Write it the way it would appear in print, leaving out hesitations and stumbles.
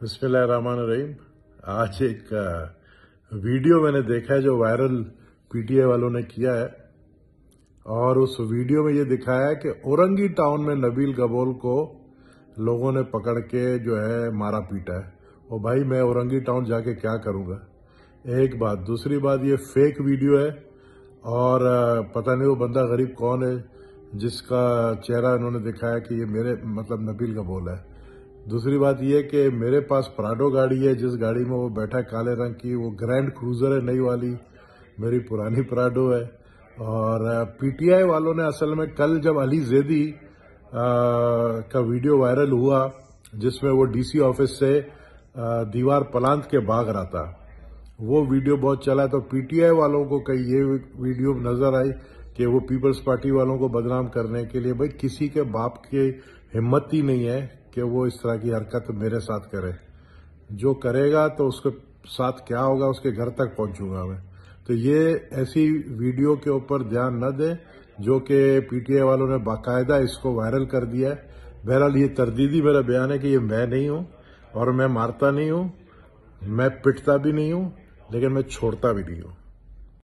बिस्मिल्लाहिर्रहमानिर्रहीम। आज एक वीडियो मैंने देखा है जो वायरल पीटीआई वालों ने किया है, और उस वीडियो में ये दिखाया है कि औरंगी टाउन में नबील गबोल को लोगों ने पकड़ के जो है मारा पीटा है। और भाई मैं औरंगी टाउन जाके क्या करूंगा, एक बात। दूसरी बात, ये फेक वीडियो है और पता नहीं वो बंदा गरीब कौन है जिसका चेहरा इन्होंने दिखाया कि ये मेरे मतलब नबील गबोल है। दूसरी बात ये कि मेरे पास प्राडो गाड़ी है, जिस गाड़ी में वो बैठा है काले रंग की, वो ग्रैंड क्रूजर है नई वाली, मेरी पुरानी प्राडो है। और पीटीआई वालों ने असल में कल जब अली जैदी का वीडियो वायरल हुआ जिसमें वो डीसी ऑफिस से दीवार पलांत के भाग रहा था, वो वीडियो बहुत चला, तो पीटीआई वालों को कहीं ये वीडियो नजर आई कि वो पीपल्स पार्टी वालों को बदनाम करने के लिए। भाई किसी के बाप की हिम्मत ही नहीं है कि वो इस तरह की हरकत मेरे साथ करे। जो करेगा तो उसके साथ क्या होगा, उसके घर तक पहुंचूंगा मैं। तो ये ऐसी वीडियो के ऊपर ध्यान न दें जो कि पीटीआई वालों ने बाकायदा इसको वायरल कर दिया है। बहरहाल ये तरदीदी मेरा बयान है कि ये मैं नहीं हूं, और मैं मारता नहीं हूं, मैं पिटता भी नहीं हूं, लेकिन मैं छोड़ता भी नहीं हूं।